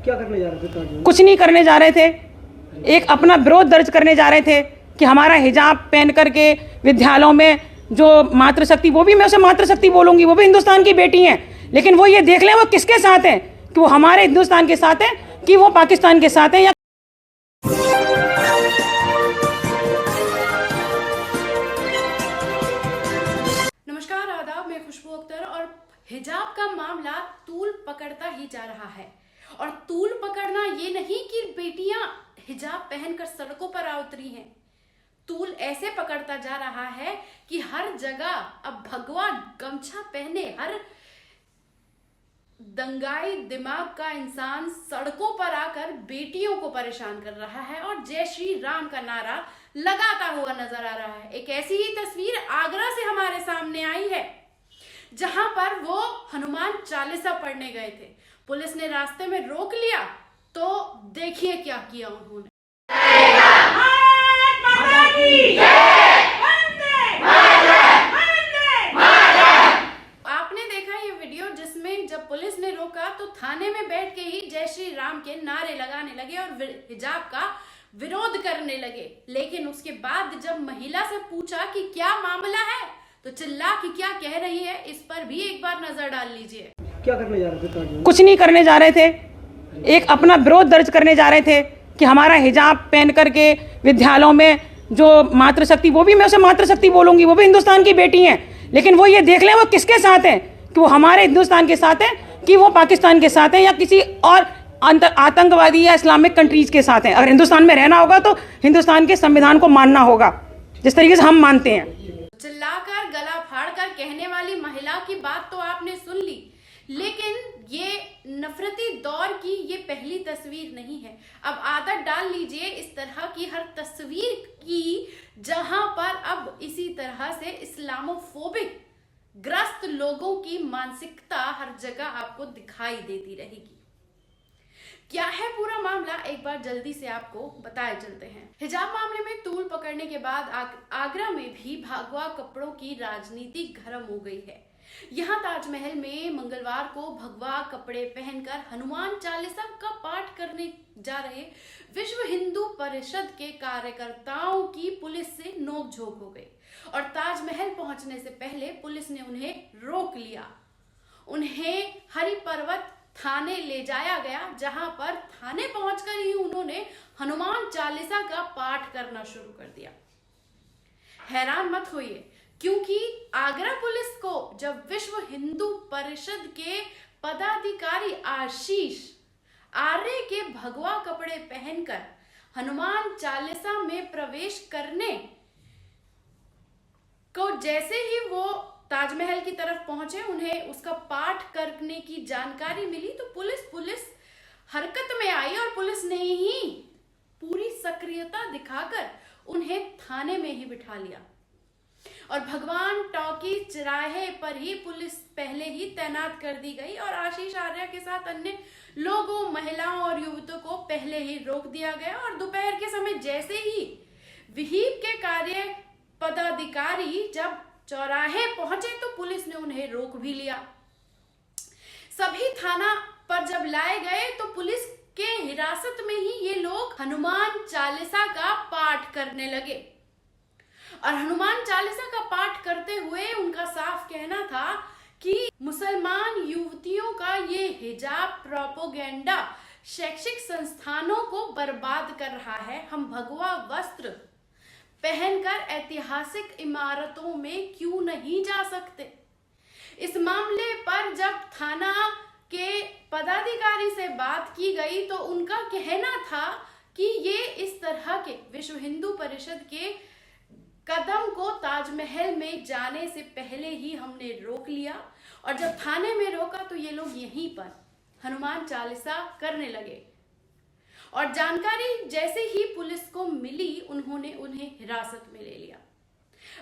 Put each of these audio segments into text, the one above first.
क्या करने जा रहे थे? कुछ नहीं करने जा रहे थे, एक अपना विरोध दर्ज करने जा रहे थे कि हमारा हिजाब पहन करके विद्यालयों में जो मातृशक्ति, वो भी मैं उसे मातृशक्ति बोलूंगी, वो भी हिंदुस्तान की बेटी हैं, लेकिन वो ये देख लें वो किसके साथ हैं, कि वो हमारे हिंदुस्तान के साथ हैं कि वो पाकिस्तान के साथ हैं। या नमस्कार, आदाब, मैं खुशबू अख्तर। और हिजाब का मामला तूल पकड़ता ही जा रहा है। और तूल पकड़ना ये नहीं कि बेटियां हिजाब पहनकर सड़कों पर आ उतरी हैं। तूल ऐसे पकड़ता जा रहा है कि हर जगह अब भगवा गमछा पहने हर दंगाई दिमाग का इंसान सड़कों पर आकर बेटियों को परेशान कर रहा है और जय श्री राम का नारा लगाता हुआ नजर आ रहा है। एक ऐसी ही तस्वीर आगरा से हमारे सामने आई है, जहां पर वो हनुमान चालीसा पढ़ने गए थे। पुलिस ने रास्ते में रोक लिया तो देखिए क्या किया उन्होंने। आपने देखा ये वीडियो जिसमें जब पुलिस ने रोका तो थाने में बैठ के ही जय श्री राम के नारे लगाने लगे और हिजाब का विरोध करने लगे। लेकिन उसके बाद जब महिला से पूछा कि क्या मामला है तो चिल्ला कि क्या कह रही है, इस पर भी एक बार नजर डाल लीजिए। क्या करने जा रहे थे? कुछ नहीं करने जा रहे थे, एक अपना विरोध दर्ज करने जा रहे थे कि हमारा हिजाब पहन करके विद्यालयों में जो मातृशक्ति, वो भी मैं उसे मातृशक्ति बोलूंगी, वो भी हिंदुस्तान की बेटी हैं, लेकिन वो ये देख लें वो किसके साथ हैं, कि वो हमारे हिंदुस्तान के साथ हैं कि वो पाकिस्तान के साथ हैं या किसी और आतंकवादी या इस्लामिक कंट्रीज के साथ हैं। अगर हिंदुस्तान में रहना होगा तो हिंदुस्तान के संविधान को मानना होगा जिस तरीके से हम मानते हैं। चिल्लाकर गला फाड़कर कहने वाली महिला की बात तो आपने सुन ली, लेकिन ये नफरती दौर की ये पहली तस्वीर नहीं है। अब आदत डाल लीजिए इस तरह की हर तस्वीर की, जहां पर अब इसी तरह से इस्लामोफोबिक ग्रस्त लोगों की मानसिकता हर जगह आपको दिखाई देती रहेगी। क्या है पूरा मामला, एक बार जल्दी से आपको बताए चलते हैं। हिजाब मामले में तूल पकड़ने के बाद आगरा में भी भगवा कपड़ों की राजनीति गर्म हो गई है। यहाँ ताजमहल में मंगलवार को भगवा कपड़े पहनकर हनुमान चालीसा का पाठ करने जा रहे विश्व हिंदू परिषद के कार्यकर्ताओं की पुलिस से नोकझोंक हो गई और ताजमहल पहुंचने से पहले पुलिस ने उन्हें रोक लिया। उन्हें हरि पर्वत थाने ले जाया गया, जहां पर थाने पहुंचकर ही उन्होंने हनुमान चालीसा का पाठ करना शुरू कर दिया। हैरान मत होइए, क्योंकि आगरा पुलिस को जब विश्व हिंदू परिषद के पदाधिकारी आशीष आर्य के भगवा कपड़े पहनकर हनुमान चालीसा में प्रवेश करने को जैसे ही वो ताजमहल की तरफ पहुंचे, उन्हें उसका पाठ करने की जानकारी मिली तो पुलिस हरकत में आई और पुलिस ने ही पूरी सक्रियता दिखाकर उन्हें थाने में ही बिठा लिया। और भगवान टॉकी चौराहे पर ही पुलिस पहले ही तैनात कर दी गई और आशीष आर्य के साथ अन्य लोगों, महिलाओं और युवकों को पहले ही रोक दिया गया। और दोपहर के समय जैसे ही विहिप के कार्य पदाधिकारी जब चौराहे पहुंचे तो पुलिस ने उन्हें रोक भी लिया। सभी थाना पर जब लाए गए तो पुलिस के हिरासत में ही ये लोग हनुमान चालीसा का पाठ करने लगे और हनुमान चालीसा का पाठ करते हुए उनका साफ कहना था कि मुसलमान युवतियों का ये हिजाब प्रोपोगेंडा शैक्षिक संस्थानों को बर्बाद कर रहा है। हम भगवा वस्त्र पहनकर ऐतिहासिक इमारतों में क्यों नहीं जा सकते। इस मामले पर जब थाना के पदाधिकारी से बात की गई तो उनका कहना था कि ये इस तरह के विश्व हिंदू परिषद के कदम को ताजमहल में जाने से पहले ही हमने रोक लिया और जब थाने में रोका तो ये लोग यहीं पर हनुमान चालीसा करने लगे और जानकारी जैसे ही पुलिस को मिली उन्होंने उन्हें हिरासत में ले लिया।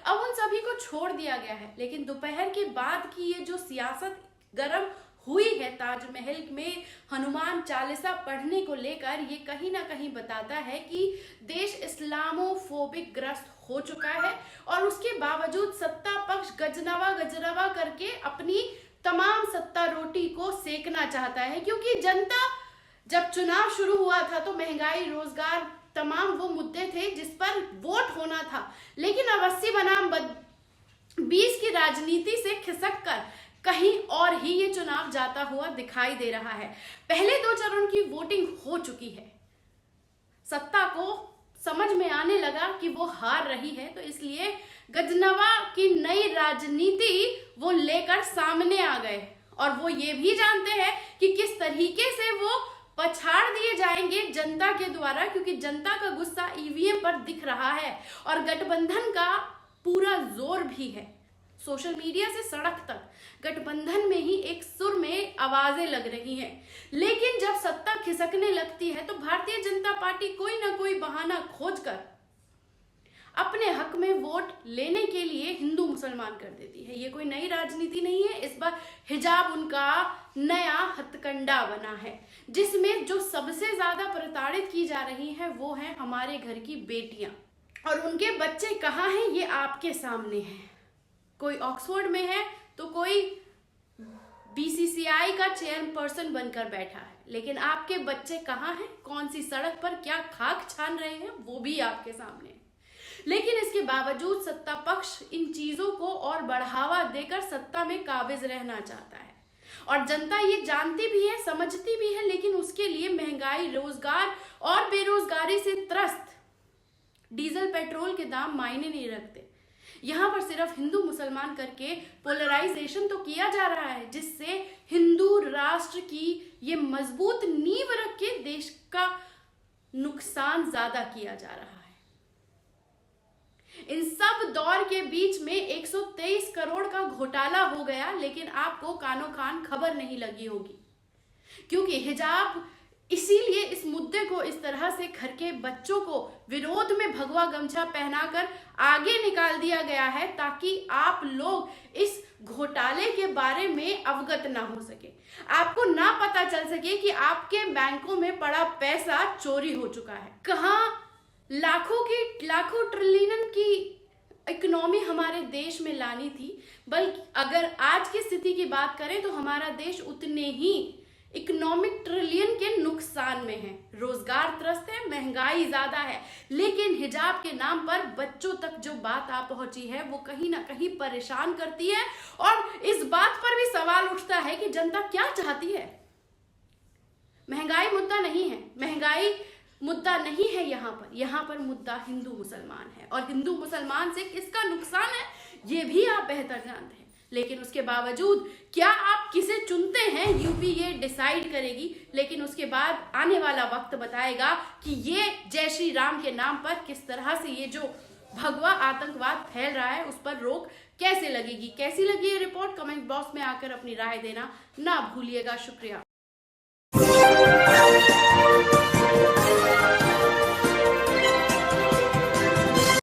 अब उन सभी को छोड़ दिया गया है, लेकिन दोपहर के बाद की ये जो सियासत गर्म हुई है ताजमहल में हनुमान चालीसा पढ़ने को लेकर, ये कहीं ना कहीं बताता है कि देश इस्लामोफोबिक ग्रस्त हो चुका है और उसके बावजूद सत्ता पक्ष गजरावा करके अपनी तमाम सत्ता रोटी को सेकना चाहता है, क्योंकि जनता जब चुनाव शुरू हुआ था तो महंगाई, रोजगार, तमाम वो मुद्दे थे जिस पर वोट होना था। लेकिन अब 80 बनाम 20 की राजनीति से खिसक कर कहीं और ही ये चुनाव जाता हुआ दिखाई दे रहा है। पहले 2 चरण की वोटिंग हो चुकी है, सत्ता को समझ में आने लगा कि वो हार रही है, तो इसलिए गजनवा की नई राजनीति वो लेकर सामने आ गए और वो ये भी जानते हैं कि किस तरीके से वो पछाड़ दिए जाएंगे जनता के द्वारा, क्योंकि जनता का गुस्सा ईवीएम पर दिख रहा है और गठबंधन का पूरा जोर भी है। सोशल मीडिया से सड़क तक गठबंधन में ही एक सुर में आवाजें लग रही हैं। लेकिन जब सत्ता खिसकने लगती है तो भारतीय जनता पार्टी कोई ना कोई बहाना खोजकर अपने हक में वोट लेने के लिए हिंदू मुसलमान कर देती है। ये कोई नई राजनीति नहीं है, इस बार हिजाब उनका नया हथकंडा बना है, जिसमें जो सबसे ज्यादा प्रताड़ित की जा रही है वो है हमारे घर की बेटियां, और उनके बच्चे कहाँ हैं ये आपके सामने है। कोई ऑक्सफोर्ड में है तो कोई बीसीसीआई का चेयरपर्सन बनकर बैठा है, लेकिन आपके बच्चे कहाँ हैं, कौन सी सड़क पर क्या खाक छान रहे हैं, वो भी आपके सामने है। लेकिन इसके बावजूद सत्ता पक्ष इन चीजों को और बढ़ावा देकर सत्ता में काबिज रहना चाहता है, और जनता ये जानती भी है, समझती भी है, लेकिन उसके लिए महंगाई, रोजगार और बेरोजगारी से त्रस्त डीजल पेट्रोल के दाम मायने नहीं रखते। यहाँ पर सिर्फ हिंदू मुसलमान करके पोलराइजेशन तो किया जा रहा है, जिससे हिंदू राष्ट्र की ये मजबूत नींव रख के देश का नुकसान ज्यादा किया जा रहा है। इन सब दौर के बीच में 123 करोड़ का घोटाला हो गया, लेकिन आपको कानो कान खबर नहीं लगी होगी, क्योंकि हिजाब इसीलिए इस मुद्दे को इस तरह से घर के बच्चों को विरोध में भगवा गमछा पहनाकर आगे निकाल दिया गया है, ताकि आप लोग इस घोटाले के बारे में अवगत ना हो सके, आपको ना पता चल सके कि आपके बैंकों में पड़ा पैसा चोरी हो चुका है। कहाँ लाखों ट्रिलियन की इकोनॉमी हमारे देश में लानी थी, बल्कि अगर आज की स्थिति की बात करें तो हमारा देश उतने ही इकोनॉमिक ट्रिलियन के नुकसान में है। रोजगार त्रस्त है, महंगाई ज्यादा है, लेकिन हिजाब के नाम पर बच्चों तक जो बात आ पहुंची है वो कहीं ना कहीं परेशान करती है, और इस बात पर भी सवाल उठता है कि जनता क्या चाहती है। महंगाई मुद्दा नहीं है, महंगाई मुद्दा नहीं है यहाँ पर मुद्दा हिंदू मुसलमान है, और हिंदू मुसलमान से किसका नुकसान है ये भी आप बेहतर जानते हैं। लेकिन उसके बावजूद क्या आप किसे चुनते हैं यूपी ये डिसाइड करेगी, लेकिन उसके बाद आने वाला वक्त बताएगा कि ये जय श्री राम के नाम पर किस तरह से ये जो भगवा आतंकवाद फैल रहा है उस पर रोक कैसे लगेगी। कैसी लगी ये रिपोर्ट, कमेंट बॉक्स में आकर अपनी राय देना ना भूलिएगा। शुक्रिया।